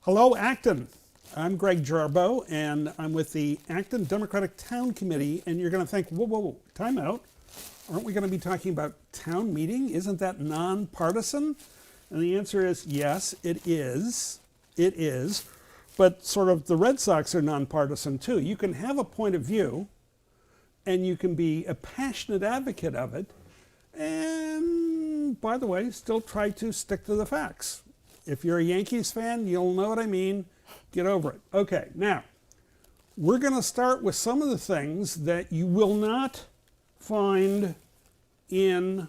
Hello, Acton. I'm Greg Jarbo, and I'm with the Acton Democratic Town Committee, and you're going to think, whoa, time out. Aren't we going to be talking about town meeting? Isn't that nonpartisan? And the answer is yes, it is. It is. But sort of the Red Sox are nonpartisan too. You can have a point of view, and you can be a passionate advocate of it, and by the way, still try to stick to the facts. If you're a Yankees fan, you'll know what I mean. Get over it. Okay, now, we're going to start with some of the things that you will not find in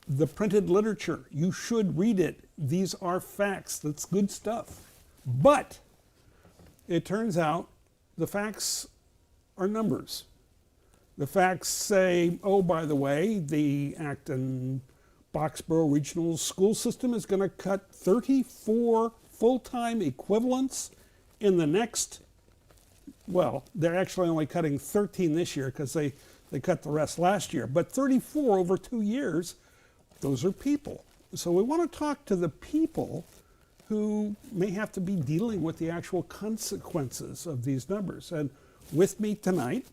the printed literature. You should read it. These are facts. That's good stuff. But it turns out the facts are numbers. The facts say, oh, by the way, the Acton Boxborough Regional School System is going to cut 34 full-time equivalents in the next, well, they're actually only cutting 13 this year because they cut the rest last year, but 34 over 2 years, those are people. So we want to talk to the people who may have to be dealing with the actual consequences of these numbers. And with me tonight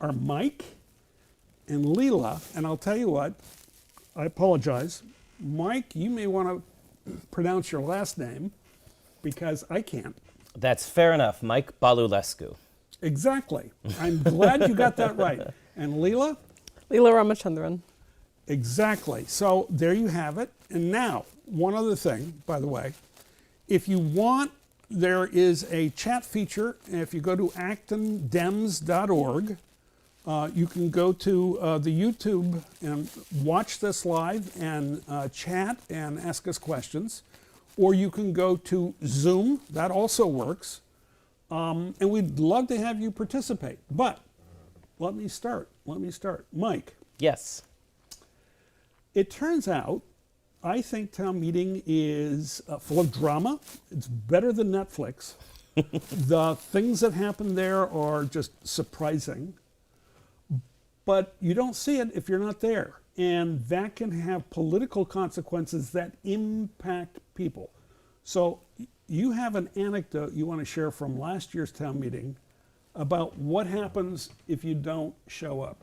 are Mike and Leela, and I'll tell you what, I apologize. Mike, you may want to pronounce your last name because I can't. That's fair enough. Mike Balulescu. Exactly. I'm glad you got that right. And Leela? Leela Ramachandran. Exactly. So there you have it. And now, one other thing, by the way. If you want, there is a chat feature. And if you go to actondems.org, you can go to the YouTube and watch this live and chat and ask us questions. Or you can go to Zoom, that also works. And we'd love to have you participate. But let me start. Mike. Yes. It turns out, I think town meeting is full of drama. It's better than Netflix. The things that happen there are just surprising. But you don't see it if you're not there. And that can have political consequences that impact people. So you have an anecdote you want to share from last year's town meeting about what happens if you don't show up.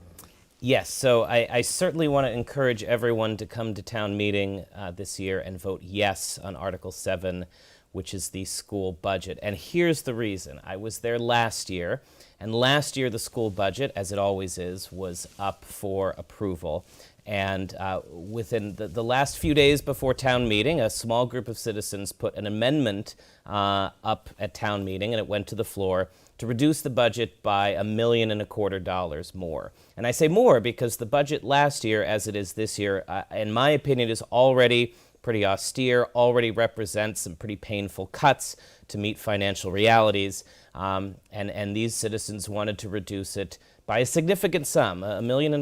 Yes, so I certainly want to encourage everyone to come to town meeting this year and vote yes on Article 7, which is the school budget. And here's the reason. I was there last year, and last year the school budget, as it always is, was up for approval. And within the last few days before town meeting, a small group of citizens put an amendment up at town meeting, and it went to the floor to reduce the budget by $1.25 million more. And I say more because the budget last year, as it is this year, in my opinion, is already pretty austere, already represents some pretty painful cuts to meet financial realities. And these citizens wanted to reduce it by a significant sum, $1.25 million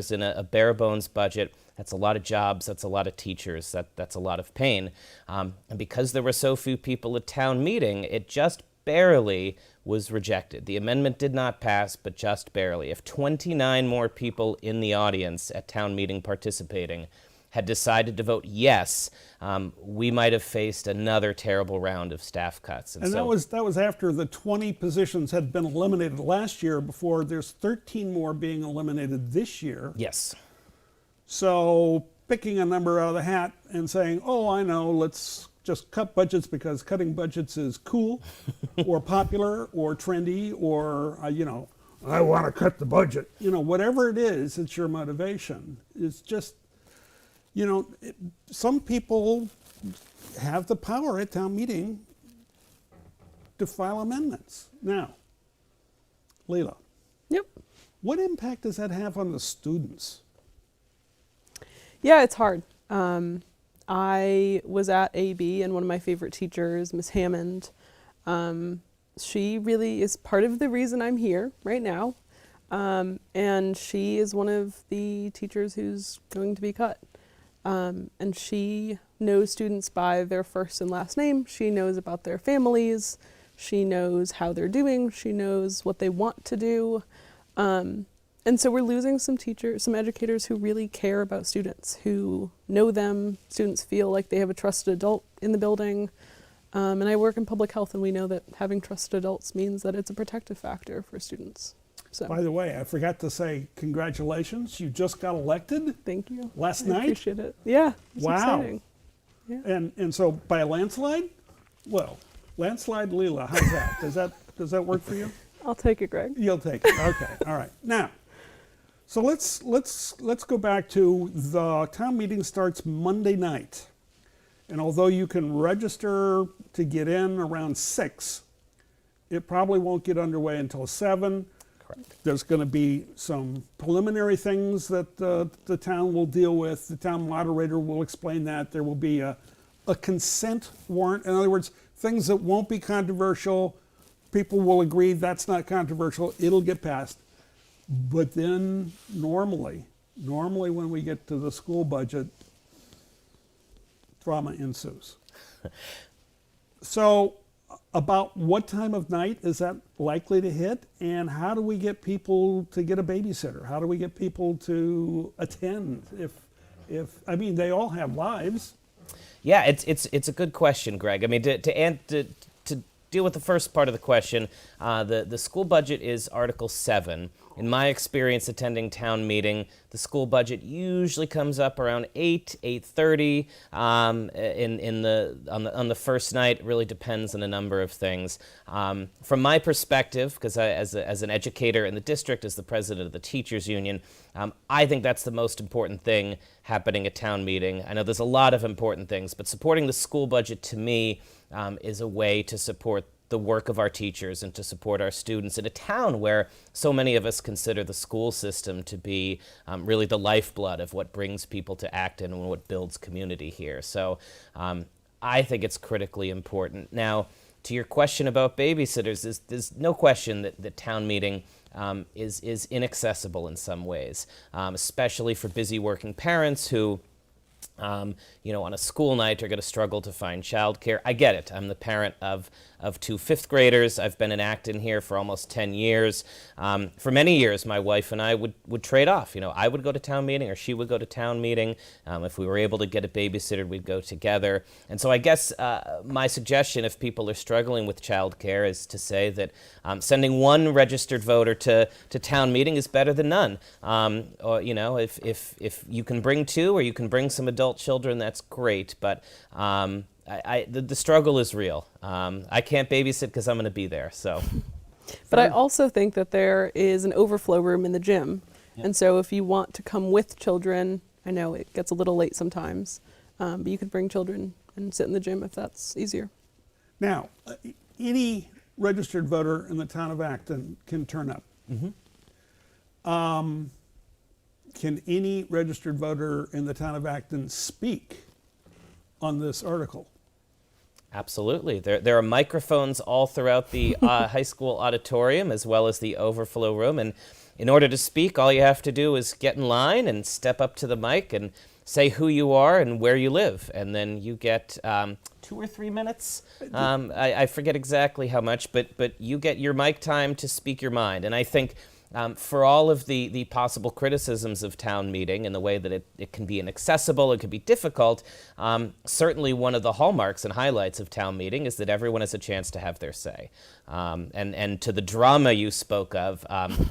in a bare bones budget. That's a lot of jobs, that's a lot of teachers, that's a lot of pain. And because there were so few people at town meeting, it just barely was rejected. The amendment did not pass, but just barely. If 29 more people in the audience at town meeting participating had decided to vote yes, we might have faced another terrible round of staff cuts. And so, that was after the 20 positions had been eliminated last year, before there's 13 more being eliminated this year. Yes. So picking a number out of the hat and saying, oh, I know, let's just cut budgets because cutting budgets is cool or popular or trendy or, I want to cut the budget. Whatever it is, it's your motivation. It's just, some people have the power at town meeting to file amendments. Now, Leela. Yep. What impact does that have on the students? Yeah, it's hard. I was at AB, and one of my favorite teachers, Miss Hammond, she really is part of the reason I'm here right now. And she is one of the teachers who's going to be cut. And she knows students by their first and last name. She knows about their families. She knows how they're doing. She knows what they want to do. And so we're losing some teachers, some educators who really care about students, who know them. Students feel like they have a trusted adult in the building. And I work in public health, and we know that having trusted adults means that it's a protective factor for students. So By the way, I forgot to say congratulations. You just got elected thank you. last I night? appreciate it. Yeah, it's Wow. exciting. Yeah. And so by a landslide? Well, landslide Leela, how's that? Does that work for you? I'll take it, Greg. You'll take it. Okay. All right. Now, so let's go back to the town meeting starts Monday night. And although you can register to get in around 6, it probably won't get underway until 7. Correct. There's going to be some preliminary things that the town will deal with. The town moderator will explain that. There will be a consent warrant. In other words, things that won't be controversial. People will agree that's not controversial. It'll get passed. But then normally when we get to the school budget, drama ensues. So about what time of night is that likely to hit, and how do we get people to get a babysitter? How do we get people to attend? If I mean, they all have lives. Yeah, it's a good question, Greg. I mean, to deal with the first part of the question, the school budget is Article 7. In my experience attending town meeting, the school budget usually comes up around 8:30. On the first night, it really depends on a number of things. From my perspective, because as an educator in the district, as the president of the teachers union, I think that's the most important thing happening at town meeting. I know there's a lot of important things, but supporting the school budget to me is a way to support the work of our teachers and to support our students in a town where so many of us consider the school system to be really the lifeblood of what brings people to Acton and what builds community here. So I think it's critically important. Now, to your question about babysitters, there's no question that town meeting is inaccessible in some ways, especially for busy working parents who on a school night are going to struggle to find childcare. I get it. I'm the parent of 2 fifth graders. I've been in Acton here for almost 10 years. For many years, my wife and I would trade off. I would go to town meeting or she would go to town meeting. If we were able to get a babysitter, we'd go together. And so I guess my suggestion, if people are struggling with childcare, is to say that sending one registered voter to town meeting is better than none. Or if you can bring 2 or you can bring some adult children, that's great. But the struggle is real. I can't babysit because I'm going to be there. So, But I also think that there is an overflow room in the gym. Yep. And so if you want to come with children, I know it gets a little late sometimes, but you could bring children and sit in the gym if that's easier. Now, any registered voter in the town of Acton can turn up. Mm-hmm. Can any registered voter in the town of Acton speak on this article? Absolutely. There are microphones all throughout the high school auditorium as well as the overflow room. And in order to speak, all you have to do is get in line and step up to the mic and say who you are and where you live. And then you get 2 or 3 minutes. I forget exactly how much, but you get your mic time to speak your mind. And I think for all of the possible criticisms of town meeting and the way that it can be inaccessible, it can be difficult, certainly one of the hallmarks and highlights of town meeting is that everyone has a chance to have their say. And to the drama you spoke of,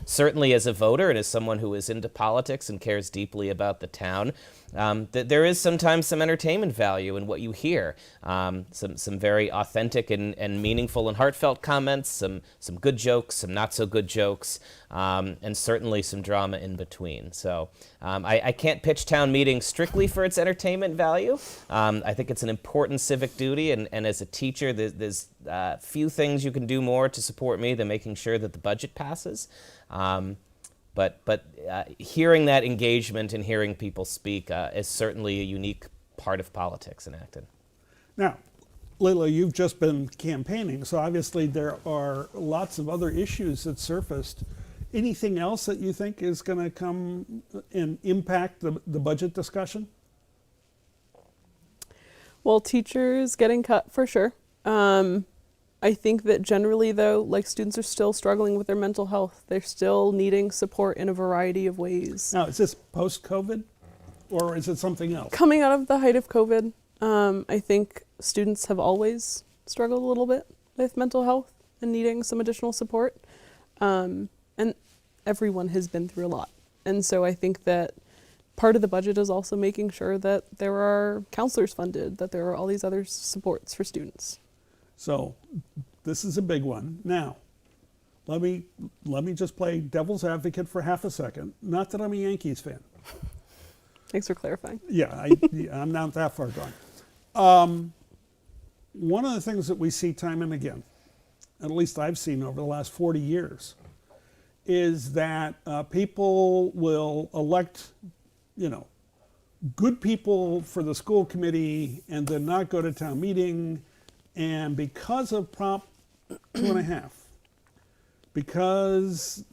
certainly as a voter and as someone who is into politics and cares deeply about the town, that there is sometimes some entertainment value in what you hear. Some very authentic and meaningful and heartfelt comments, some good jokes, some not so good jokes, and certainly some drama in between. So I can't pitch town meeting strictly for its entertainment value. I think it's an important civic duty, and as a teacher, there's few things you can do more to support me than making sure that the budget passes. But hearing that engagement and hearing people speak is certainly a unique part of politics in Acton. Now, Leila, you've just been campaigning, so obviously there are lots of other issues that surfaced. Anything else that you think is going to come and impact the budget discussion? Well, teachers getting cut for sure. I think that generally, though, like students are still struggling with their mental health. They're still needing support in a variety of ways. Now, is this post-COVID, or is it something else? Coming out of the height of COVID, I think students have always struggled a little bit with mental health and needing some additional support. And everyone has been through a lot. And so I think that part of the budget is also making sure that there are counselors funded, that there are all these other supports for students. So this is a big one. Now, let me just play devil's advocate for half a second. Not that I'm a Yankees fan. Thanks for clarifying. Yeah, I'm not that far gone. One of the things that we see time and again, at least I've seen over the last 40 years, is that people will elect, good people for the school committee and then not go to town meeting. And because of Prop 2.5, because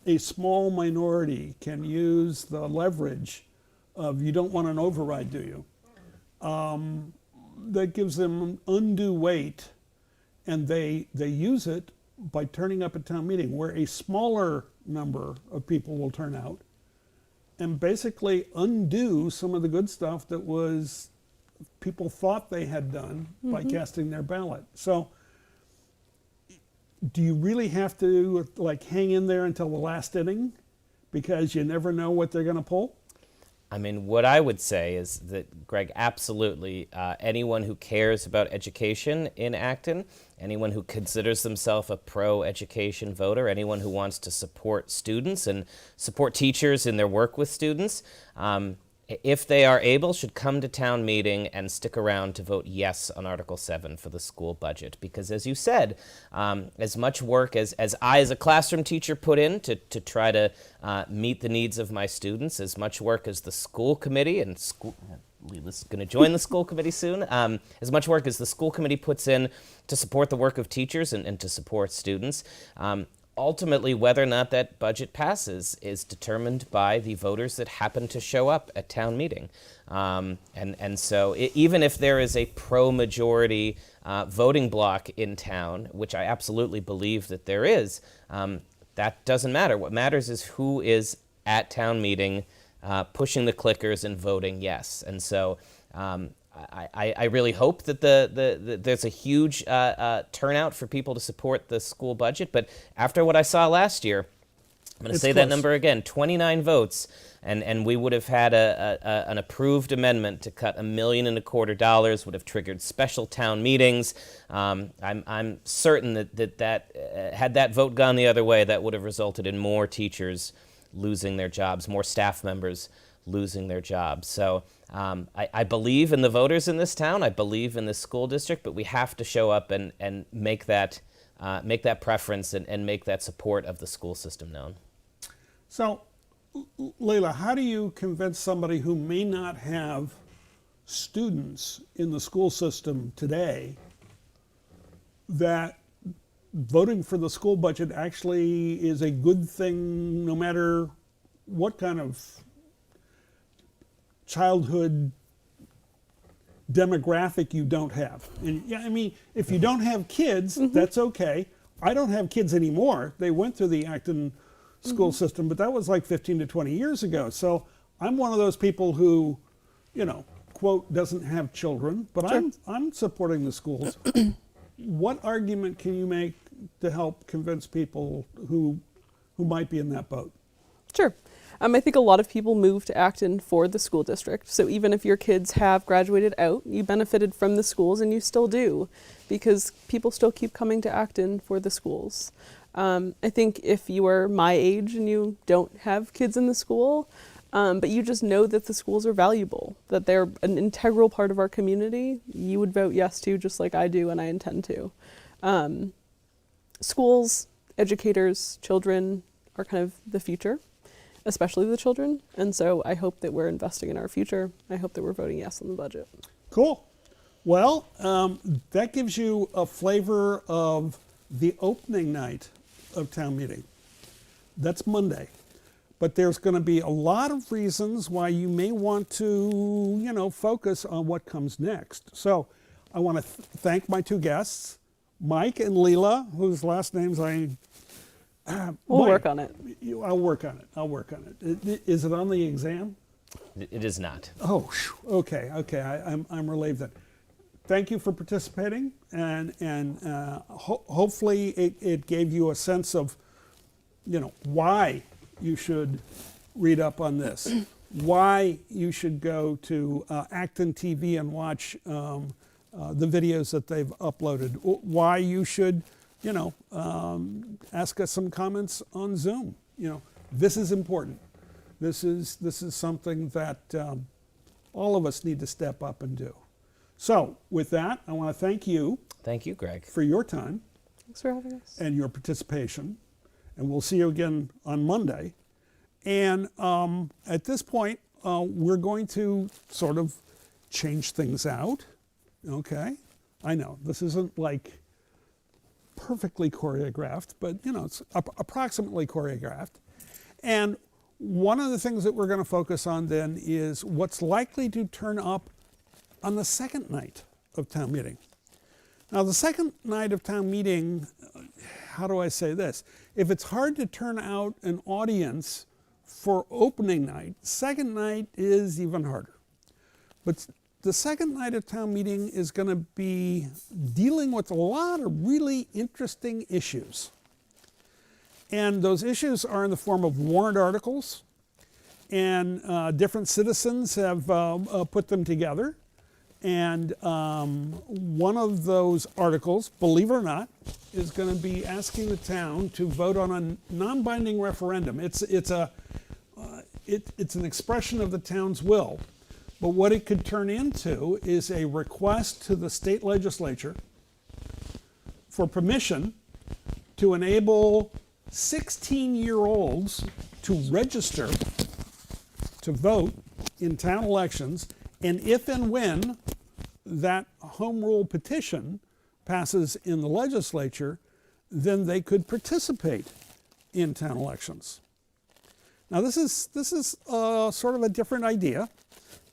a small minority can use the leverage of you don't want an override, do you? That gives them undue weight, and they use it by turning up at town meeting, where a smaller number of people will turn out and basically undo some of the good stuff that was people thought they had done by casting their ballot. So do you really have to hang in there until the last inning because you never know what they're going to pull? I mean, what I would say is that, Greg, absolutely, anyone who cares about education in Acton, anyone who considers themselves a pro-education voter, anyone who wants to support students and support teachers in their work with students, if they are able, should come to town meeting and stick around to vote yes on Article 7 for the school budget. Because as you said, as much work as I as a classroom teacher put in to try to meet the needs of my students, as much work as the school committee, and Leela's going to join the school committee soon, as much work as the school committee puts in to support the work of teachers and to support students, ultimately, whether or not that budget passes is determined by the voters that happen to show up at town meeting. And so even if there is a pro-majority voting bloc in town, which I absolutely believe that there is, that doesn't matter. What matters is who is at town meeting pushing the clickers and voting yes. And so I really hope that there's a huge turnout for people to support the school budget. But after what I saw last year, I'm going to say close. that number again, 29 votes, and we would have had an approved amendment to cut $1.25 million, would have triggered special town meetings. I'm certain that had that vote gone the other way, that would have resulted in more teachers losing their jobs, more staff members losing their jobs. So I believe in the voters in this town. I believe in this school district, but we have to show up and make that preference and make that support of the school system known. So, Leila, how do you convince somebody who may not have students in the school system today that voting for the school budget actually is a good thing no matter what kind of childhood demographic you don't have? And yeah, I mean, if you don't have kids, that's okay. I don't have kids anymore. They went through the Acton school system, but that was like 15 to 20 years ago. So I'm one of those people who, quote, doesn't have children, but Sure. I'm supporting the schools. What argument can you make to help convince people who might be in that boat? Sure. I think a lot of people move to Acton for the school district. So even if your kids have graduated out, you benefited from the schools, and you still do, because people still keep coming to Acton for the schools. I think if you are my age and you don't have kids in the school, but you just know that the schools are valuable, that they're an integral part of our community, you would vote yes to, just like I do and I intend to. Schools, educators, children are kind of the future, especially the children. And so I hope that we're investing in our future. I hope that we're voting yes on the budget. Cool. Well, that gives you a flavor of the opening night of town meeting. That's Monday. But there's going to be a lot of reasons why you may want to, focus on what comes next. So I want to thank my two guests, Mike and Leela, whose last names I... We'll Mike, work on it. I'll work on it. I'll work on it. Is it on the exam? It is not. Oh, okay. I'm relieved then. Thank you for participating, and hopefully it gave you a sense of, why you should read up on this, why you should go to ActonTV and watch the videos that they've uploaded, why you should, ask us some comments on Zoom. This is important. This is something that all of us need to step up and do. So with that, I want to thank you. Thank you, Greg. For your time. Thanks for having us. And your participation. And we'll see you again on Monday. And at this point, we're going to sort of change things out. Okay? I know, this isn't like perfectly choreographed, but it's approximately choreographed. And one of the things that we're going to focus on then is what's likely to turn up on the second night of town meeting. Now, the second night of town meeting, how do I say this? If it's hard to turn out an audience for opening night, second night is even harder. But the second night of town meeting is going to be dealing with a lot of really interesting issues. And those issues are in the form of warrant articles, and different citizens have put them together. And one of those articles, believe it or not, is going to be asking the town to vote on a non-binding referendum. It's an expression of the town's will, but what it could turn into is a request to the state legislature for permission to enable 16-year-olds to register to vote in town elections, and if and when that home rule petition passes in the legislature, then they could participate in town elections. Now this is sort of a different idea,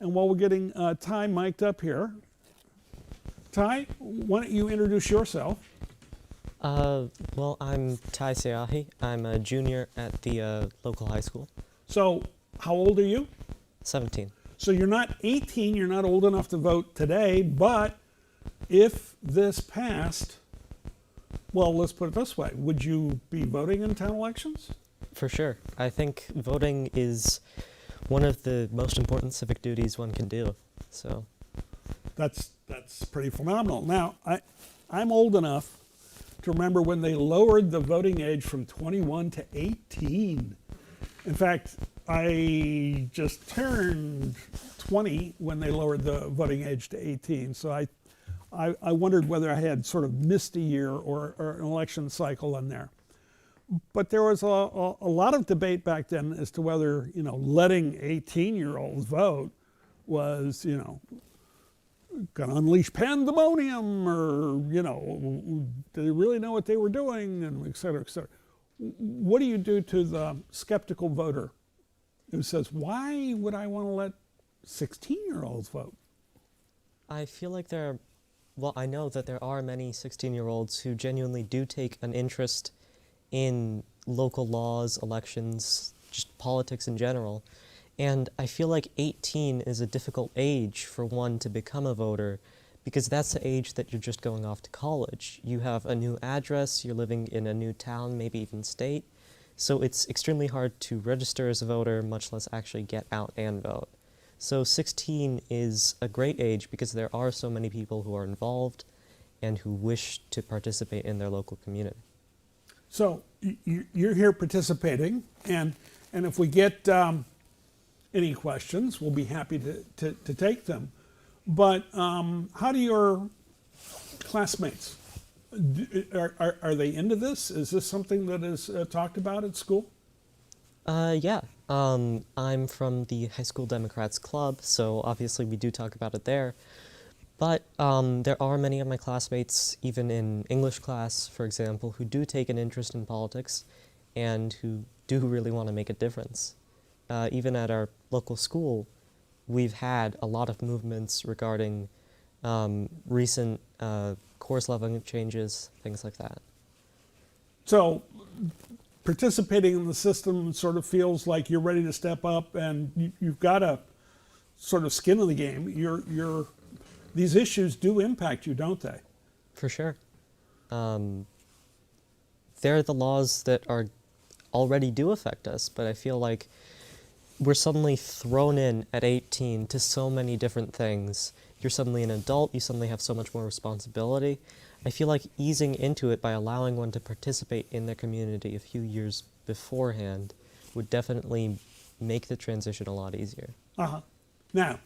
and while we're getting Ty mic'd up here, Ty, why don't you introduce yourself? Well, I'm Ty Seahi. I'm a junior at the local high school. So, how old are you? 17. So you're not 18, you're not old enough to vote today, but if this passed, well, let's put it this way, would you be voting in town elections? For sure. I think voting is one of the most important civic duties one can do. So that's pretty phenomenal. Now, I'm old enough to remember when they lowered the voting age from 21 to 18. In fact, I just turned 20 when they lowered the voting age to 18. So I wondered whether I had sort of missed a year or an election cycle in there. But there was a lot of debate back then as to whether, letting 18-year-olds vote was, going to unleash pandemonium, or, do they really know what they were doing, and et cetera, et cetera. What do you do to the skeptical voter who says, why would I want to let 16-year-olds vote? I feel like I know that there are many 16-year-olds who genuinely do take an interest in local laws, elections, just politics in general. And I feel like 18 is a difficult age for one to become a voter, because that's the age that you're just going off to college. You have a new address, you're living in a new town, maybe even state. So it's extremely hard to register as a voter, much less actually get out and vote. So 16 is a great age because there are so many people who are involved and who wish to participate in their local community. So you're here participating, and if we get any questions, we'll be happy to take them. But how do your classmates, are they into this? Is this something that is talked about at school? Yeah. I'm from the High School Democrats Club, so obviously we do talk about it there. But there are many of my classmates, even in English class, for example, who do take an interest in politics and who do really want to make a difference. Even at our local school, we've had a lot of movements regarding recent course leveling changes, things like that. So participating in the system sort of feels like you're ready to step up, and you've got a sort of skin in the game. These issues do impact you, don't they? For sure. They're the laws that are already do affect us, but I feel like we're suddenly thrown in at 18 to so many different things. You're suddenly an adult, you suddenly have so much more responsibility. I feel like easing into it by allowing one to participate in their community a few years beforehand would definitely make the transition a lot easier. Uh-huh. Now,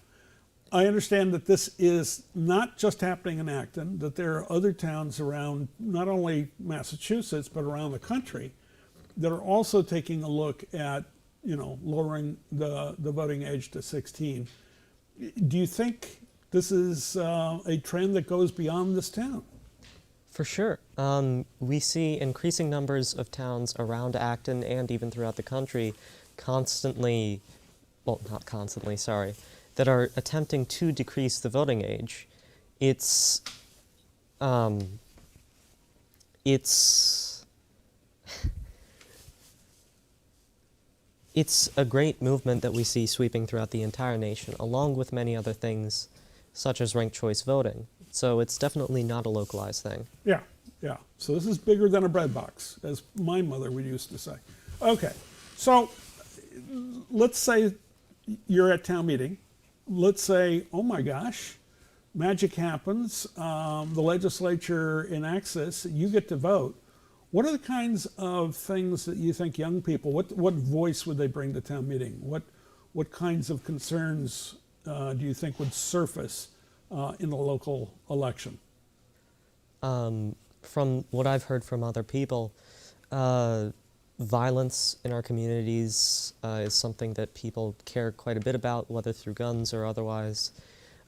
I understand that this is not just happening in Acton, that there are other towns around not only Massachusetts, but around the country that are also taking a look at, lowering the voting age to 16. Do you think this is a trend that goes beyond this town? For sure. We see increasing numbers of towns around Acton and even throughout the country constantly, well, not constantly, sorry, that are attempting to decrease the voting age. It's a great movement that we see sweeping throughout the entire nation, along with many other things, such as ranked choice voting. So it's definitely not a localized thing. Yeah, yeah. So this is bigger than a bread box, as my mother would used to say. Okay, so let's say you're at town meeting. Let's say, oh my gosh, magic happens. The legislature enacts this. You get to vote. What are the kinds of things that you think young people, what voice would they bring to town meeting? What kinds of concerns do you think would surface in the local election? From what I've heard from other people, violence in our communities is something that people care quite a bit about, whether through guns or otherwise.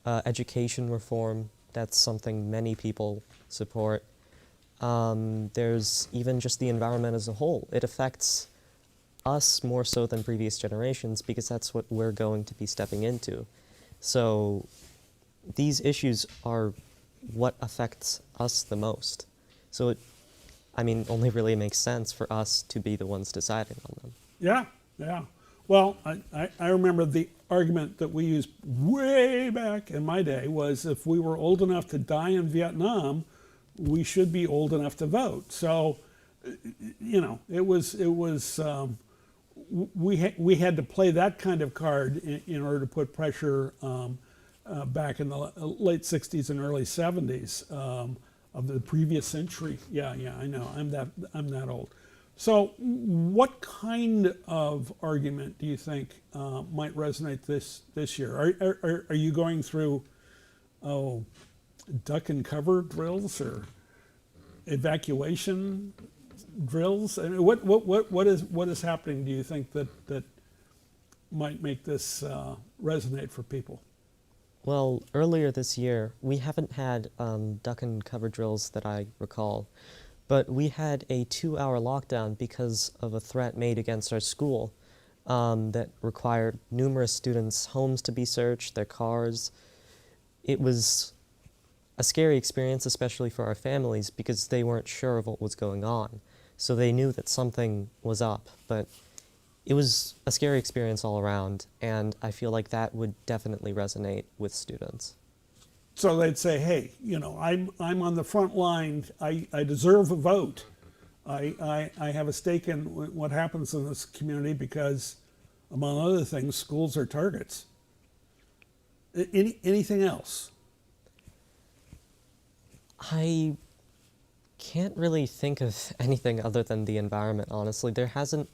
Education reform, that's something many people support. There's even just the environment as a whole. It affects us more so than previous generations because that's what we're going to be stepping into. So these issues are what affects us the most. So it, only really makes sense for us to be the ones deciding on them. Yeah, yeah. Well, I remember the argument that we used way back in my day was if we were old enough to die in Vietnam, we should be old enough to vote. So, it was we had to play that kind of card in order to put pressure back in the late 60s and early 70s of the previous century. Yeah, I know. I'm that old. So, what kind of argument do you think might resonate this year? Are you going through, duck and cover drills or evacuation drills? I mean, what is happening? Do you think that might make this resonate for people? Well, earlier this year, we haven't had duck and cover drills that I recall, but we had a 2-hour lockdown because of a threat made against our school that required numerous students' homes to be searched, their cars. It was a scary experience, especially for our families, because they weren't sure of what was going on. So they knew that something was up, but it was a scary experience all around, and I feel like that would definitely resonate with students. So they'd say, hey, I'm on the front line. I deserve a vote. I have a stake in what happens in this community because, among other things, schools are targets. Anything else? I can't really think of anything other than the environment, honestly. There hasn't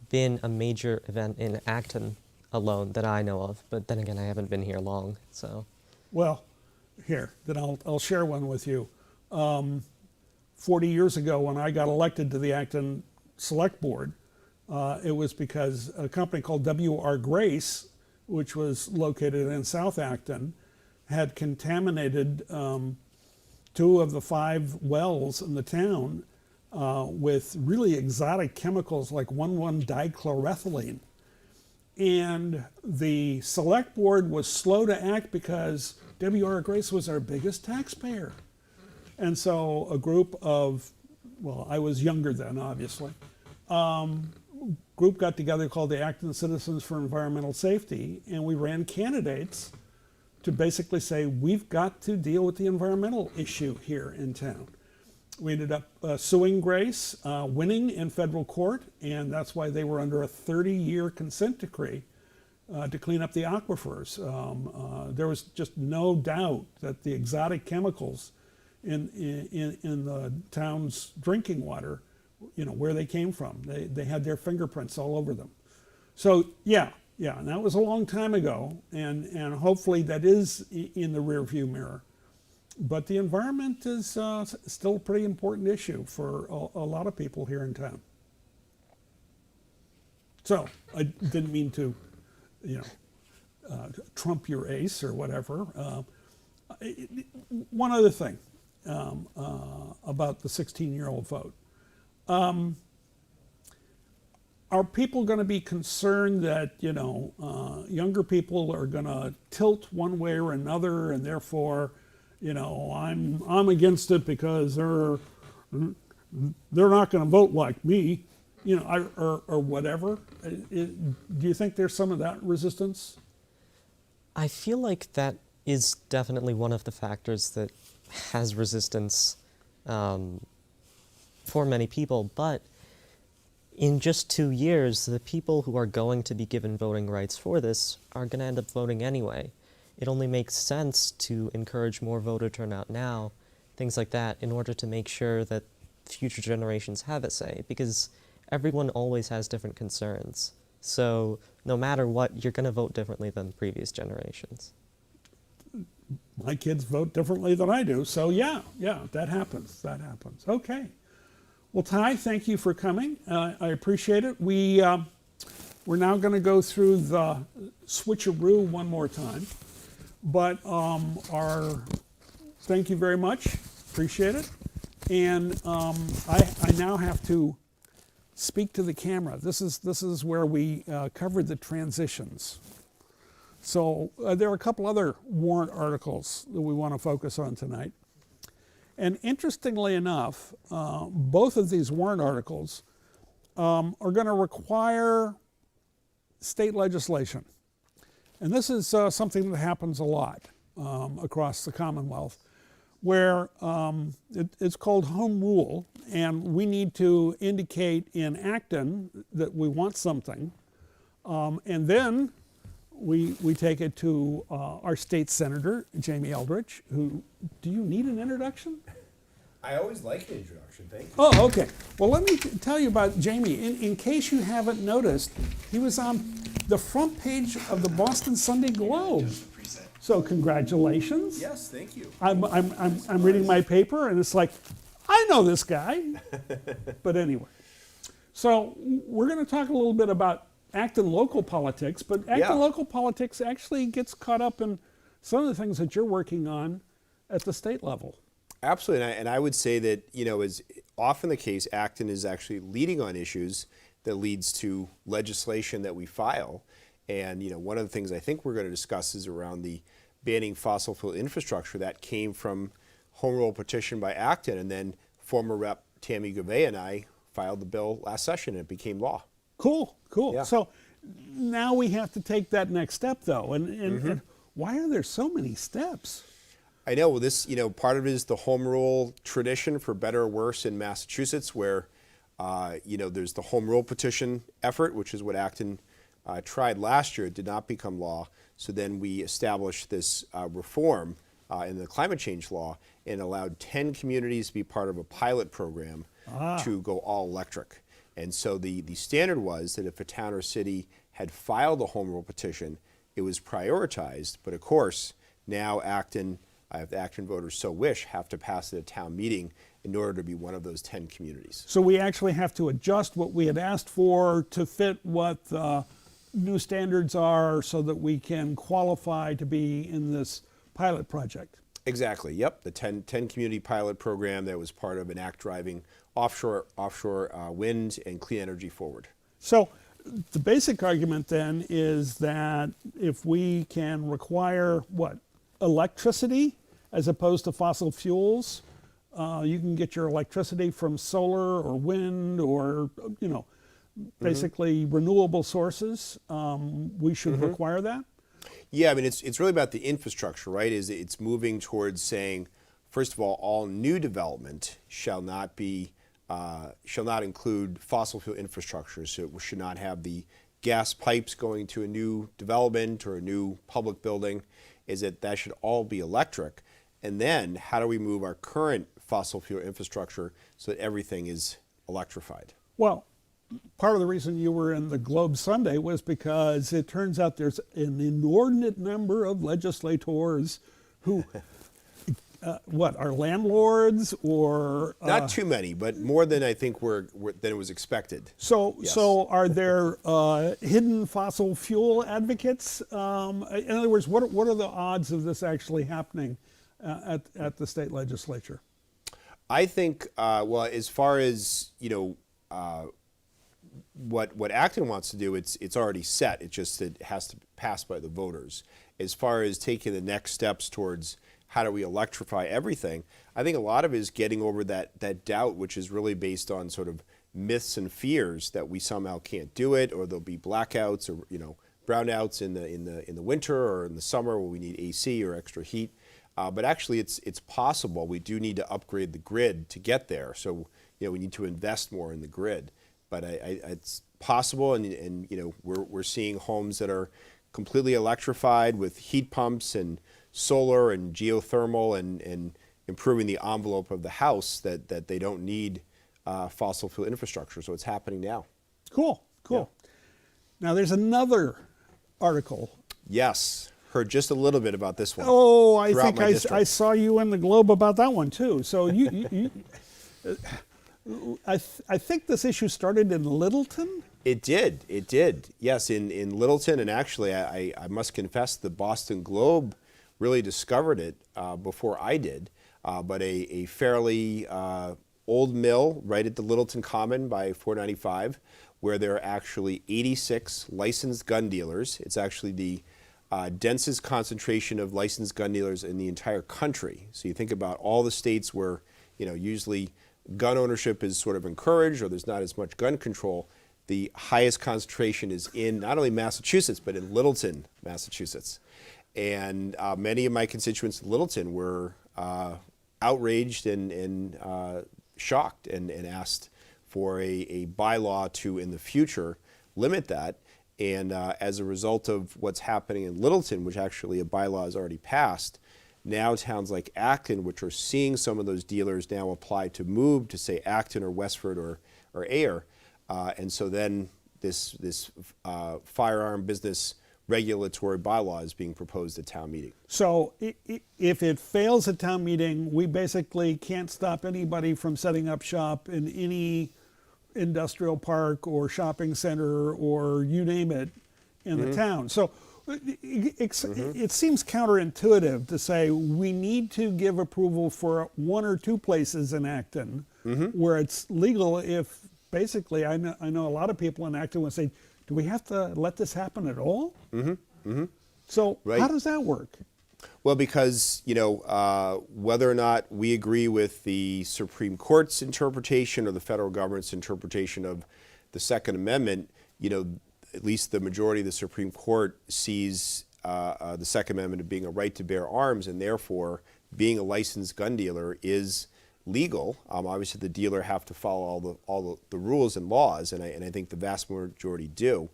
been a major event in Acton alone that I know of, but then again, I haven't been here long, so. Well, here, then I'll share one with you. 40 years ago, when I got elected to the Acton Select Board, it was because a company called W.R. Grace, which was located in South Acton, had contaminated 2 of the 5 wells in the town with really exotic chemicals like 1,1-dichloroethylene. And the select board was slow to act because W.R. Grace was our biggest taxpayer. And so a group of, well, I was younger then, obviously, group got together called the Acton Citizens for Environmental Safety, and we ran candidates to basically say, we've got to deal with the environmental issue here in town. We ended up suing Grace, winning in federal court, and that's why they were under a 30-year consent decree to clean up the aquifers. There was just no doubt that the exotic chemicals in the town's drinking water, where they came from, they had their fingerprints all over them. So yeah, and that was a long time ago, and hopefully that is in the rearview mirror. But the environment is still a pretty important issue for a lot of people here in town. So I didn't mean to, trump your ace or whatever. One other thing about the 16-year-old vote. Are people going to be concerned that, younger people are going to tilt one way or another, and therefore, I'm against it because they're not going to vote like me, or whatever? Do you think there's some of that resistance? I feel like that is definitely one of the factors that has resistance for many people, but in just 2 years, the people who are going to be given voting rights for this are going to end up voting anyway. It only makes sense to encourage more voter turnout now, things like that, in order to make sure that future generations have a say, because everyone always has different concerns. So no matter what, you're going to vote differently than previous generations. My kids vote differently than I do, so yeah, that happens. Okay. Well, Ty, thank you for coming. I appreciate it. We're now going to go through the switcheroo one more time. But thank you very much. Appreciate it. And I now have to speak to the camera. This is where we covered the transitions. So there are a couple other warrant articles that we want to focus on tonight. And interestingly enough, both of these warrant articles are going to require state legislation. And this is something that happens a lot across the Commonwealth, where it's called home rule, and we need to indicate in Acton that we want something, and then we take it to our state senator, Jamie Eldridge, who, do you need an introduction? I always like an introduction, thank you. Oh, okay. Well, let me tell you about Jamie. In case you haven't noticed, he was on the front page of the Boston Sunday Globe. So congratulations. Yes, thank you. I'm reading my paper, and it's like, I know this guy. But anyway, so we're going to talk a little bit about Acton local politics, but Acton local politics actually gets caught up in some of the things that you're working on at the state level. Absolutely, and I would say that, as often the case, Acton is actually leading on issues that leads to legislation that we file. And, one of the things I think we're going to discuss is around the banning fossil fuel infrastructure that came from home rule petition by Acton, and then former Rep. Tammy Gouveia and I filed the bill last session, and it became law. Cool. Yeah. So now we have to take that next step, though. And why are there so many steps? I know, well, this, part of it is the home rule tradition, for better or worse, in Massachusetts, where, there's the home rule petition effort, which is what Acton tried last year. It did not become law. So then we established this reform in the climate change law and allowed 10 communities to be part of a pilot program to go all electric. And so the standard was that if a town or city had filed a home rule petition, it was prioritized. But of course, now Acton, if the Acton voters so wish, have to pass it at a town meeting in order to be one of those 10 communities. So we actually have to adjust what we had asked for to fit what the new standards are so that we can qualify to be in this pilot project. Exactly, yep. The 10 community pilot program that was part of an act driving offshore wind and clean energy forward. So the basic argument then is that if we can require, electricity as opposed to fossil fuels, You can get your electricity from solar or wind or, basically renewable sources. We should require that. Yeah, I mean, it's really about the infrastructure, right? It's moving towards saying, first of all new development shall not include fossil fuel infrastructure. So it should not have the gas pipes going to a new development or a new public building. That should all be electric. And then how do we move our current fossil fuel infrastructure so that everything is electrified? Well, part of the reason you were in the Globe Sunday was because it turns out there's an inordinate number of legislators who, are landlords or... Not too many, but more than I think than it was expected. So, Yes. so are there hidden fossil fuel advocates? In other words, what are the odds of this actually happening at the state legislature? I think, as far as, what Acton wants to do, it's already set. It has to pass by the voters. As far as taking the next steps towards how do we electrify everything, I think a lot of it is getting over that doubt, which is really based on sort of myths and fears that we somehow can't do it, or there'll be blackouts or brownouts in the winter or in the summer when we need AC or extra heat. But actually, it's possible. We do need to upgrade the grid to get there. So we need to invest more in the grid. But it's possible, and we're seeing homes that are completely electrified with heat pumps and solar and geothermal and improving the envelope of the house that they don't need fossil fuel infrastructure. So it's happening now. Cool. Now there's another article. Yes, heard just a little bit about this one. Oh, I throughout think my I district. saw you in the Globe about that one too. So I think this issue started in Littleton. It did. Yes, in Littleton, and actually, I must confess, the Boston Globe really discovered it before I did. But a fairly old mill right at the Littleton Common by 495, where there are actually 86 licensed gun dealers. It's actually the densest concentration of licensed gun dealers in the entire country. So you think about all the states where usually gun ownership is sort of encouraged or there's not as much gun control. The highest concentration is in not only Massachusetts, but in Littleton, Massachusetts. And many of my constituents in Littleton were outraged and shocked and asked for a bylaw to, in the future, limit that. And as a result of what's happening in Littleton, which actually a bylaw is already passed, now towns like Acton, which are seeing some of those dealers now apply to move to, say, Acton or Westford or Ayer. And so then this firearm business regulatory bylaw is being proposed at town meeting. So if it fails at town meeting, we basically can't stop anybody from setting up shop in any industrial park or shopping center or you name it in the town. So it seems counterintuitive to say we need to give approval for one or two places in Acton where it's legal if basically I know a lot of people in Acton would say, do we have to let this happen at all? So Right. how does that work? Well, because, whether or not we agree with the Supreme Court's interpretation or the federal government's interpretation of the Second Amendment, at least the majority of the Supreme Court sees the Second Amendment as being a right to bear arms, and therefore being a licensed gun dealer is legal. Obviously, the dealer have to follow all the rules and laws, and I think the vast majority do.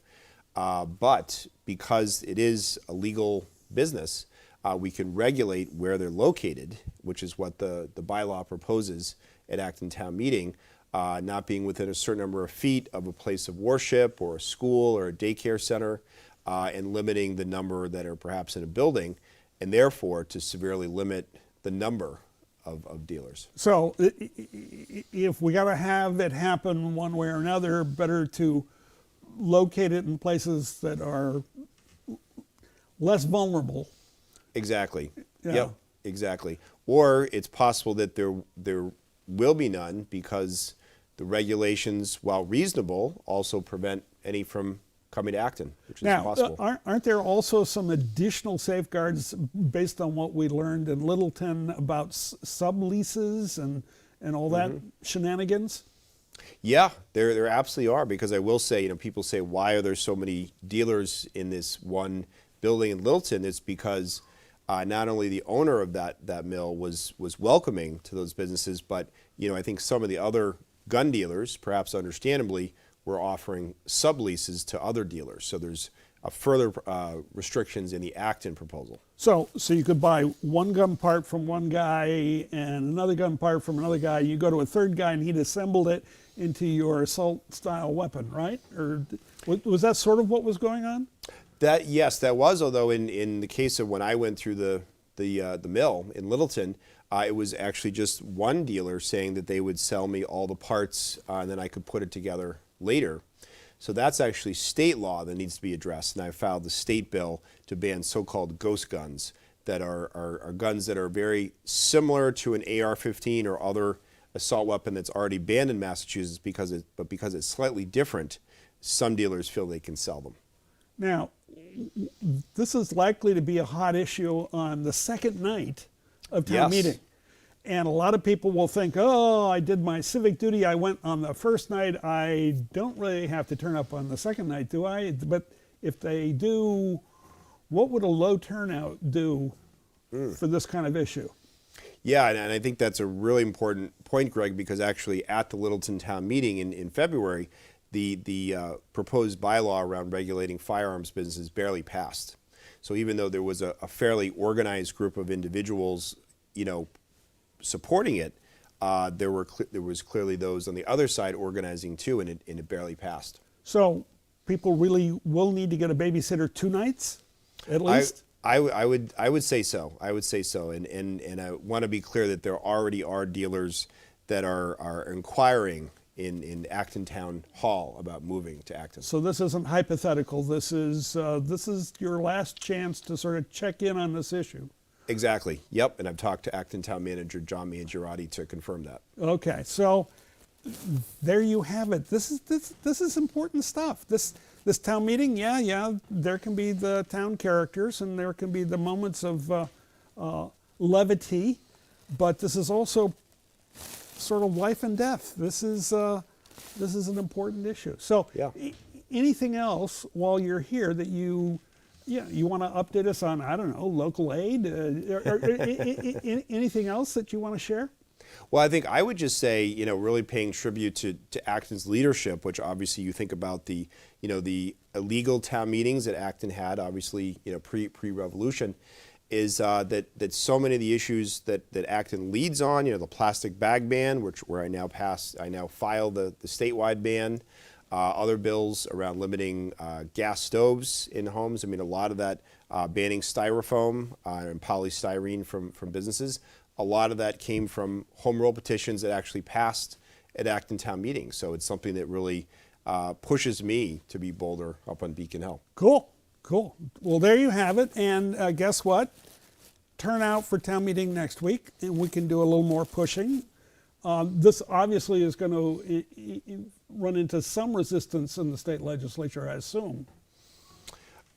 But because it is a legal business, we can regulate where they're located, which is what the bylaw proposes at Acton Town Meeting, not being within a certain number of feet of a place of worship or a school or a daycare center, and limiting the number that are perhaps in a building, and therefore to severely limit the number of dealers. So if we got to have it happen one way or another, better to locate it in places that are less vulnerable. Exactly. Yeah. Yep. Exactly. Or it's possible that there will be none because the regulations, while reasonable, also prevent any from coming to Acton, which is Now, possible. aren't there also some additional safeguards based on what we learned in Littleton about subleases and all that shenanigans? Yeah, there absolutely are, because I will say, people say, why are there so many dealers in this one building in Littleton? It's because not only the owner of that mill was welcoming to those businesses, but I think some of the other gun dealers, perhaps understandably, were offering subleases to other dealers. So there's further restrictions in the Acton proposal. So you could buy one gun part from one guy and another gun part from another guy. You go to a third guy and he'd assembled it into your assault-style weapon, right? Or was that sort of what was going on? Yes, that was. Although in the case of when I went through the mill in Littleton, it was actually just one dealer saying that they would sell me all the parts and then I could put it together later. So that's actually state law that needs to be addressed, and I filed the state bill to ban so-called ghost guns that are guns that are very similar to an AR-15 or other assault weapon that's already banned in Massachusetts, because it's slightly different, some dealers feel they can sell them. Now, this is likely to be a hot issue on the second night of town meeting. And a lot of people will think, oh, I did my civic duty. I went on the first night. I don't really have to turn up on the second night, do I? But if they do, what would a low turnout do for this kind of issue? Yeah, and I think that's a really important point, Greg, because actually at the Littleton town meeting in February, the proposed bylaw around regulating firearms businesses barely passed. So even though there was a fairly organized group of individuals, supporting it, there was clearly those on the other side organizing too, and it barely passed. So people really will need to get a babysitter 2 nights, at least? I would say so. I would say so, and I want to be clear that there already are dealers that are inquiring in Acton Town Hall about moving to Acton. So this isn't hypothetical. This is your last chance to sort of check in on this issue. Exactly. Yep. And I've talked to Acton Town Manager John Mangiarotti to confirm that. Okay. So there you have it. This is important stuff. This town meeting, yeah, there can be the town characters and there can be the moments of levity, but this is also sort of life and death. This is an important issue. So anything else while you're here that you want to update us on, I don't know, local aid, or anything else that you want to share? Well, I think I would just say, really paying tribute to Acton's leadership, which obviously you think about the illegal town meetings that Acton had, obviously, pre-revolution, is that so many of the issues that Acton leads on, the plastic bag ban, where I now file the statewide ban, other bills around limiting gas stoves in homes. I mean, a lot of that banning styrofoam and polystyrene from businesses. A lot of that came from home rule petitions that actually passed at Acton Town Meeting. So it's something that really pushes me to be bolder up on Beacon Hill. Cool. Well, there you have it. And guess what? Turn out for town meeting next week, and we can do a little more pushing. This obviously is going to run into some resistance in the state legislature, I assume.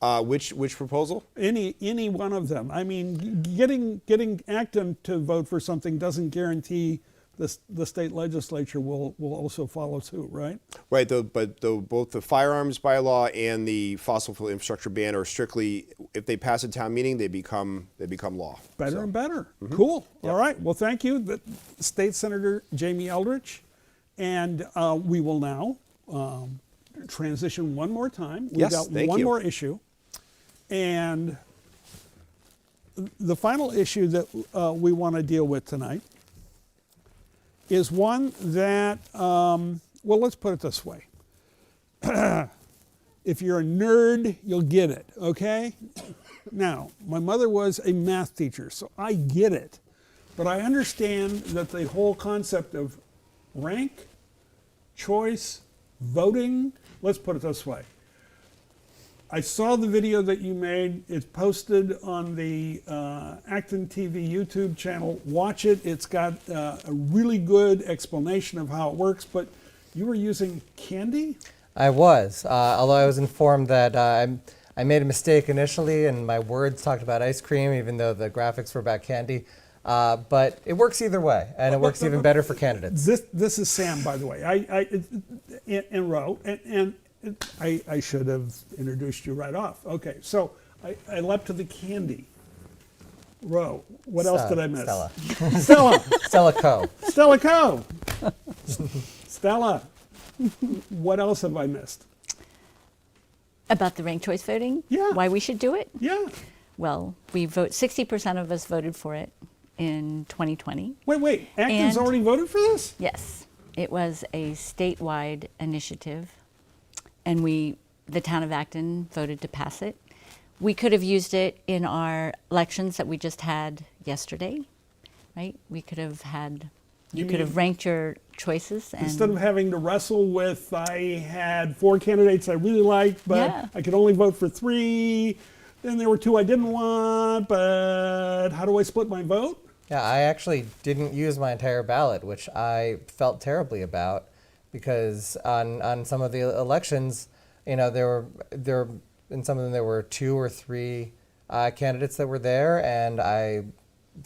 Which proposal? Any one of them. I mean, getting Acton to vote for something doesn't guarantee the state legislature will also follow suit, right? Right, but both the firearms bylaw and the fossil fuel infrastructure ban are strictly, if they pass a town meeting, they become law. Better and better. Cool. Yep. All right. Well, thank you, State Senator Jamie Eldridge. And we will now transition one more time. We've got one more issue. And the final issue that we want to deal with tonight is one that, well, let's put it this way. If you're a nerd, you'll get it, okay? Now, my mother was a math teacher, so I get it. But I understand that the whole concept of rank, choice, voting, let's put it this way. I saw the video that you made. It's posted on the ActonTV YouTube channel. Watch it. It's got a really good explanation of how it works, but you were using candy? I was, although I was informed that I made a mistake initially and my words talked about ice cream, even though the graphics were about candy. But it works either way, and it works even better for candidates. This is Sam, by the way. In row, and I should have introduced you right off. Okay, so I leapt to the candy row. What else did I miss? Stella. Stella. Stella Co. Stella Co. Stella. What else have I missed? About the ranked choice voting? Yeah. Why we should do it? Yeah. Well, 60% of us voted for it in 2020. Wait. Acton's And- already voted for this? Yes. It was a statewide initiative, and the town of Acton voted to pass it. We could have used it in our elections that we just had yesterday, right? We could have had, you could have ranked your choices. And Instead of having to wrestle with, I had 4 candidates I really liked, but Yeah. I could only vote for 3. Then there were 2 I didn't want, but how do I split my vote? Yeah, I actually didn't use my entire ballot, which I felt terribly about, because on some of the elections, you know, in some of them there were 2 or 3 candidates that were there, and I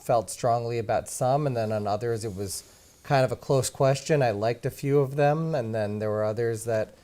felt strongly about some, and then on others it was kind of a close question. I liked a few of them, and then there were others that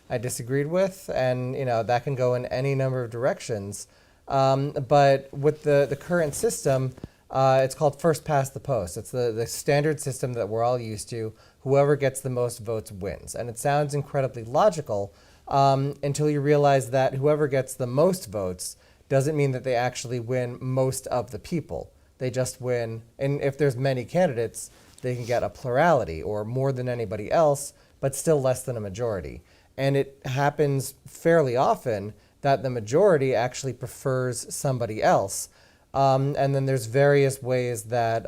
I disagreed with, and you know, that can go in any number of directions. But with the current system, it's called first past the post. It's the standard system that we're all used to. Whoever gets the most votes wins. And it sounds incredibly logical until you realize that whoever gets the most votes doesn't mean that they actually win most of the people. They just win, and if there's many candidates, they can get a plurality or more than anybody else, but still less than a majority. And it happens fairly often that the majority actually prefers somebody else. And then there's various ways that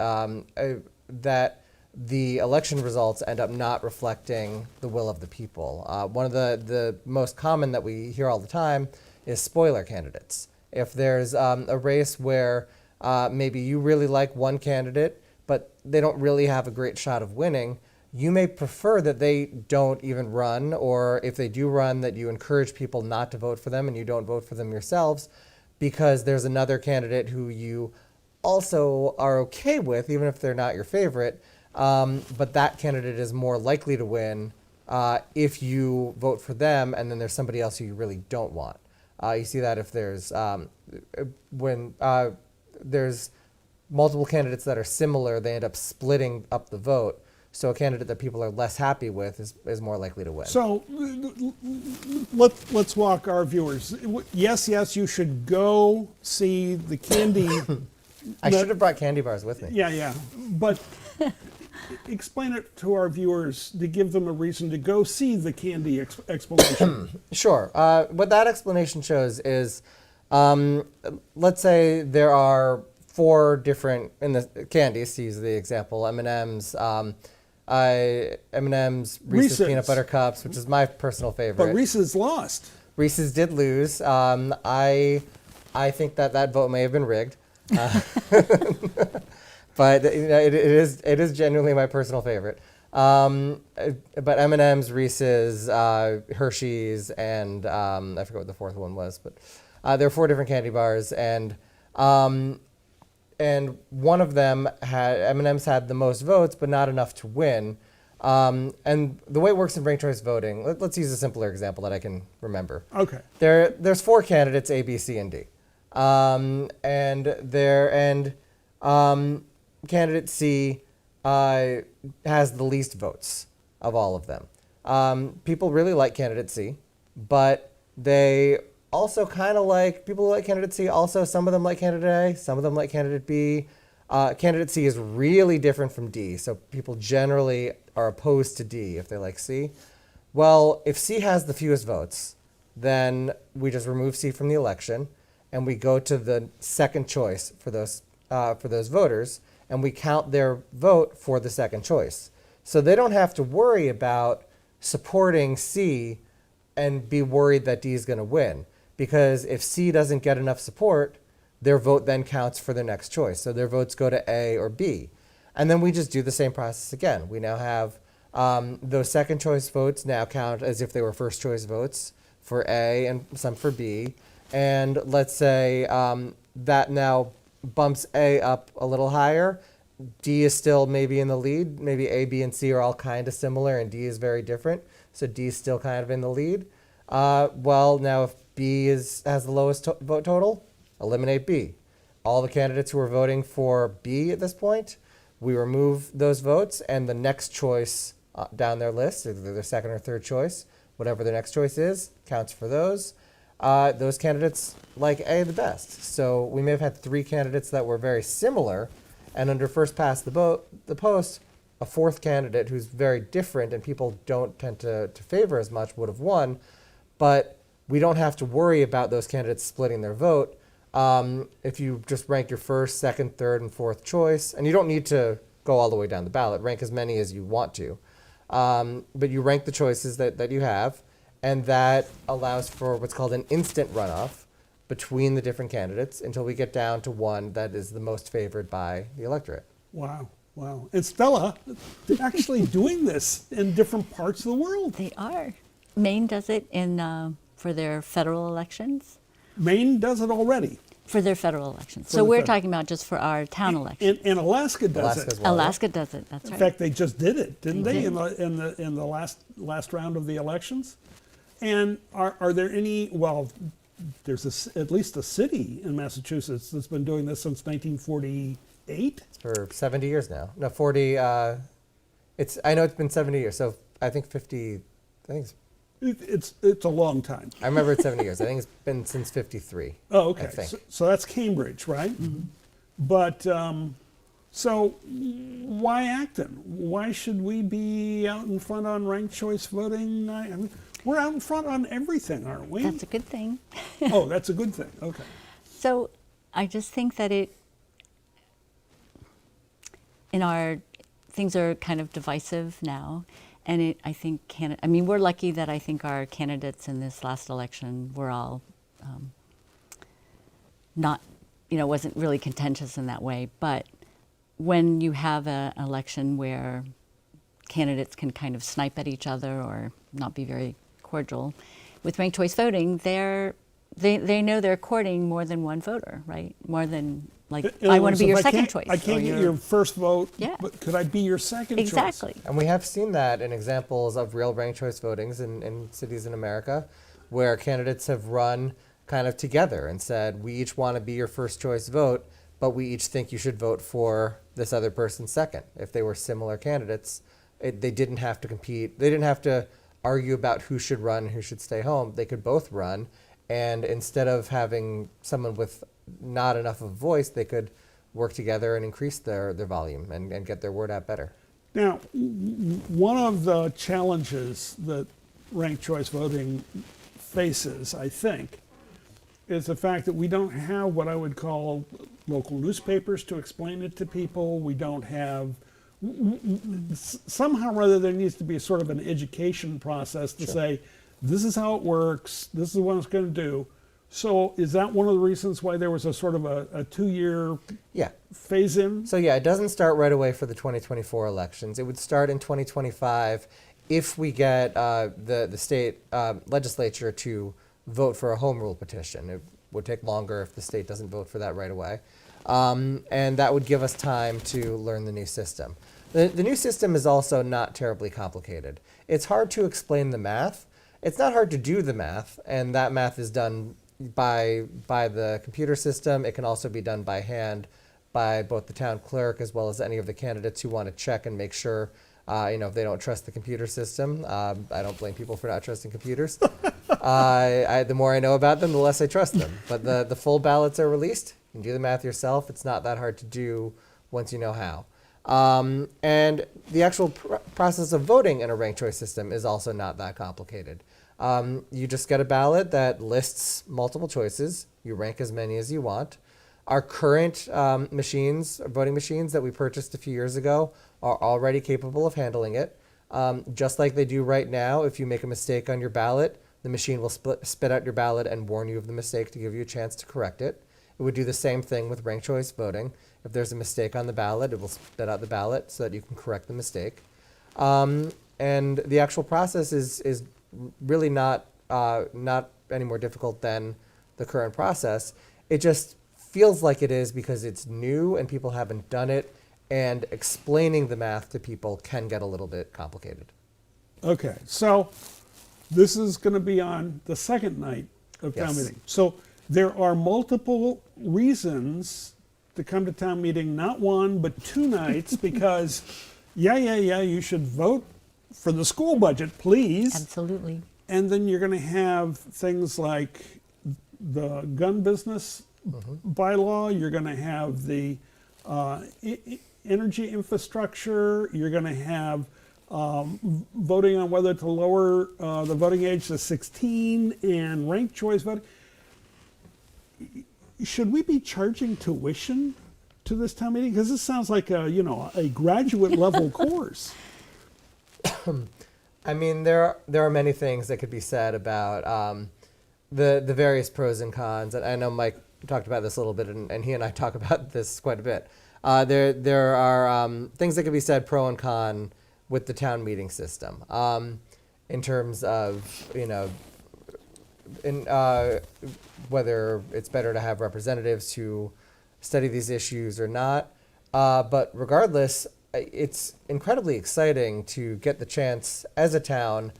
that the election results end up not reflecting the will of the people. One of the most common that we hear all the time is spoiler candidates. If there's a race where maybe you really like one candidate, but they don't really have a great shot of winning, you may prefer that they don't even run, or if they do run, that you encourage people not to vote for them and you don't vote for them yourselves, because there's another candidate who you also are okay with, even if they're not your favorite, but that candidate is more likely to win if you vote for them, and then there's somebody else who you really don't want. You see that if there's when there's multiple candidates that are similar, they end up splitting up the vote. So a candidate that people are less happy with is more likely to win. So let's walk our viewers. Yes, you should go see the candy. I should have brought candy bars with me. Yeah. But explain it to our viewers to give them a reason to go see the candy explanation. Sure. What that explanation shows is, let's say there are 4 different, in the candies, to use the example, M&M's, M&M's, Reese's Peanut Butter Cups, which is my personal favorite. But Reese's lost. Reese's did lose. I think that vote may have been rigged. But you know, it is genuinely my personal favorite. But M&M's, Reese's, Hershey's, and I forget what the 4th one was, but there are 4 different candy bars, and one of them had M&M's had the most votes, but not enough to win. And the way it works in ranked choice voting, let's use a simpler example that I can remember. Okay. There's 4 candidates, A, B, C, and D, candidate C has the least votes of all of them. People really like candidate C, but they also kind of like, people who like candidate C, also some of them like candidate A, some of them like candidate B. Candidate C is really different from D, so people generally are opposed to D if they like C. Well, if C has the fewest votes, then we just remove C from the election, and we go to the second choice for those voters, and we count their vote for the second choice. So they don't have to worry about supporting C and be worried that D is going to win, because if C doesn't get enough support, their vote then counts for their next choice. So their votes go to A or B. And then we just do the same process again. We now have Those second choice votes now count as if they were first choice votes for A and some for B. And let's say that now bumps A up a little higher. D is still maybe in the lead. Maybe A, B, and C are all kind of similar, and D is very different. So D is still kind of in the lead. Well, now if B has the lowest vote total, eliminate B. All the candidates who are voting for B at this point, we remove those votes, and the next choice down their list, either their second or third choice, whatever their next choice is, counts for those. Those candidates like A the best. So we may have had 3 candidates that were very similar, and under first past the post, a fourth candidate who's very different and people don't tend to favor as much would have won, but we don't have to worry about those candidates splitting their vote. If you just rank your first, second, third, and fourth choice, and you don't need to go all the way down the ballot, rank as many as you want to, but you rank the choices that you have, and that allows for what's called an instant runoff between the different candidates until we get down to one that is the most favored by the electorate. Wow, wow. And Stella, they're actually doing this in different parts of the world. They are. Maine does it for their federal elections. Maine does it already. For their federal elections. For So the we're federal. talking about just for our town elections. And Alaska does Alaska it. as well. Alaska does it, that's In right. fact, they just did it, didn't They they, did. in the last round of the elections? And are there any? Well, there's at least a city in Massachusetts that's been doing this since 1948. For 70 years now. No, 40. I know it's been 70 years. So I think 50. I think It's a long time. I remember it's 70 years. I think it's been since 53. Oh, okay. I think. So that's Cambridge, right? But so why Acton? Why should we be out in front on ranked choice voting? I mean, we're out in front on everything, aren't we? That's a good thing. Oh, that's a good thing. Okay. So I just think that things are kind of divisive now. And I think, we're lucky that I think our candidates in this last election were all not, wasn't really contentious in that way. But when you have an election where candidates can kind of snipe at each other or not be very cordial, with ranked choice voting, they know they're courting more than one voter, right? More than, like, In I other want words, to be if your second choice. I can't or get your first vote, Yeah. but could I be your second choice? Exactly. And we have seen that in examples of real ranked choice votings in cities in America where candidates have run kind of together and said, we each want to be your first choice vote, but we each think you should vote for this other person second. If they were similar candidates, they didn't have to compete. They didn't have to argue about who should run and who should stay home. They could both run. And instead of having someone with not enough of a voice, they could work together and increase their volume and get their word out better. Now, one of the challenges that ranked choice voting faces, I think, is the fact that we don't have what I would call local newspapers to explain it to people. We don't have, somehow or other there needs to be a sort of an education process to say, this is how it works, this is what it's going to do. So is that one of the reasons why there was a sort of a 2-year Yeah. phase in? So yeah, it doesn't start right away for the 2024 elections. It would start in 2025 if we get the state legislature to vote for a home rule petition. It would take longer if the state doesn't vote for that right away. And that would give us time to learn the new system. The new system is also not terribly complicated. It's hard to explain the math. It's not hard to do the math, and that math is done by the computer system. It can also be done by hand by both the town clerk as well as any of the candidates who want to check and make sure, if they don't trust the computer system. I don't blame people for not trusting computers. The more I know about them, the less I trust them. But the full ballots are released. You can do the math yourself. It's not that hard to do once you know how. And the actual process of voting in a ranked choice system is also not that complicated. You just get a ballot that lists multiple choices. You rank as many as you want. Our current voting machines that we purchased a few years ago are already capable of handling it. Just like they do right now, if you make a mistake on your ballot, the machine will spit out your ballot and warn you of the mistake to give you a chance to correct it. It would do the same thing with ranked choice voting. If there's a mistake on the ballot, it will spit out the ballot so that you can correct the mistake. and the actual process is really not any more difficult than the current process. It just feels like it is because it's new and people haven't done it, and explaining the math to people can get a little bit complicated. Okay, so this is going to be on the second night of town Yes. meeting. So there are multiple reasons to come to town meeting, not one, but 2 nights, because, you should vote for the school budget, please. Absolutely. And then you're going to have things like the gun business bylaw, you're going to have the energy infrastructure, you're going to have voting on whether to lower the voting age to 16 and ranked choice voting. Should we be charging tuition to this town meeting? Because this sounds like a graduate level course. I mean, there are many things that could be said about the various pros and cons. And I know Mike talked about this a little bit, and he and I talk about this quite a bit. There are things that could be said pro and con with the town meeting system, in terms of whether it's better to have representatives who study these issues or not. But regardless, it's incredibly exciting to get the chance as a town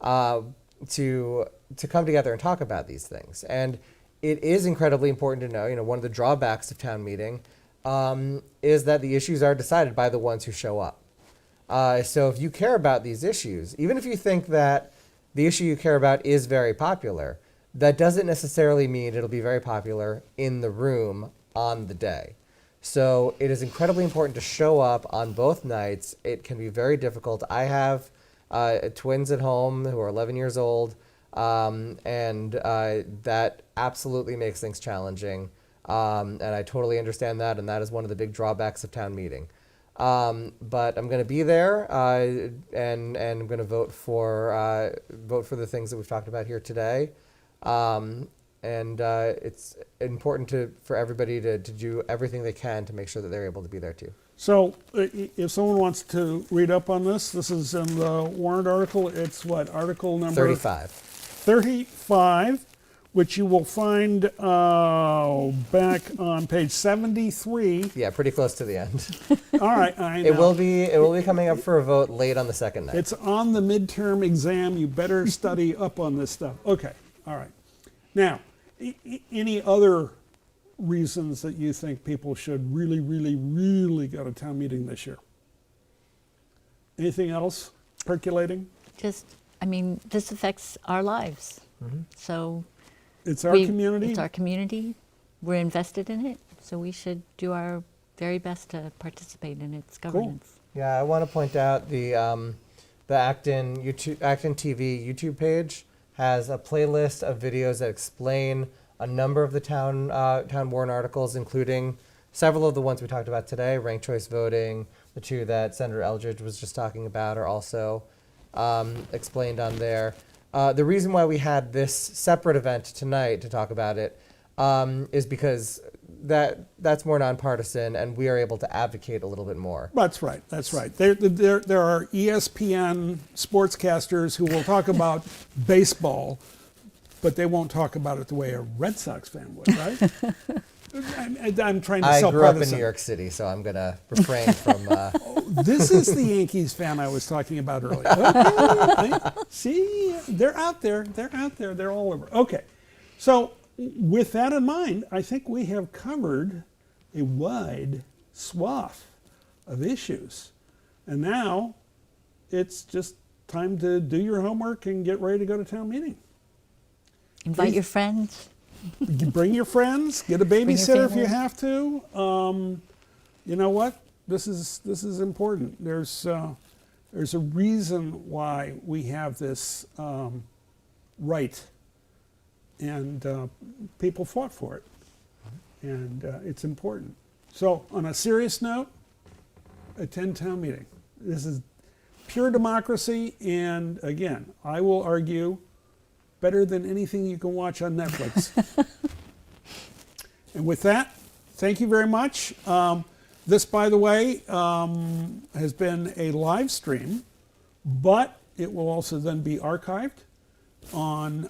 to come together and talk about these things. And it is incredibly important to know, one of the drawbacks of town meeting is that the issues are decided by the ones who show up. So if you care about these issues, even if you think that the issue you care about is very popular, that doesn't necessarily mean it'll be very popular in the room on the day. So it is incredibly important to show up on both nights. It can be very difficult. I have twins at home who are 11 years old, and that absolutely makes things challenging. And I totally understand that, and that is one of the big drawbacks of town meeting. But I'm going to be there, and I'm going to vote for the things that we've talked about here today. And it's important for everybody to do everything they can to make sure that they're able to be there too. So if someone wants to read up on this is in the warrant article. It's what, article number? 35. 35, which you will find back on page 73. Yeah, pretty close to the end. All right, I know. It will be coming up for a vote late on the second night. It's on the midterm exam. You better study up on this stuff. Okay, all right. Now, any other reasons that you think people should really, really, really go to town meeting this year? Anything else percolating? This affects our lives. So It's our community. It's our community. We're invested in it, so we should do our very best to participate in its governance. Yeah, I want to point out the Acton TV YouTube page has a playlist of videos that explain a number of the town warrant articles, including several of the ones we talked about today. Ranked choice voting, the 2 that Senator Eldridge was just talking about, are also explained on there. The reason why we had this separate event tonight to talk about it is because that's more nonpartisan, and we are able to advocate a little bit more. That's right. That's right. There are ESPN sportscasters who will talk about baseball, but they won't talk about it the way a Red Sox fan would, right? I'm trying to sell I grew up in partisan. New York City, so I'm going to refrain from... This is the Yankees fan I was talking about earlier. Okay. See, they're out there. They're out there. They're all over. Okay. So with that in mind, I think we have covered a wide swath of issues. And now it's just time to do your homework and get ready to go to town meeting. Invite your friends. Bring your friends, get a Bring your babysitter if you family. have to. You know what? This is important. There's a reason why we have this right, and people fought for it, and it's important. So, on a serious note, attend town meeting. This is pure democracy, and again, I will argue, better than anything you can watch on Netflix. And with that, thank you very much. This, by the way, has been a live stream but it will also then be archived on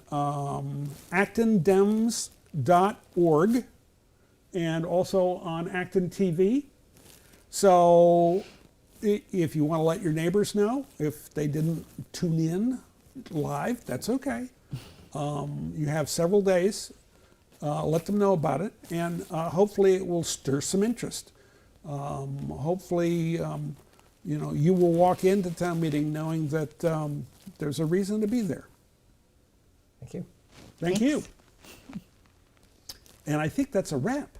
ActonDems.org and also on ActonTV. So if you want to let your neighbors know, if they didn't tune in live, that's okay. You have several days. Let them know about it, and hopefully it will stir some interest. Hopefully, you will walk into town meeting knowing that there's a reason to be there. Thank you. Thank you. And I think that's a wrap.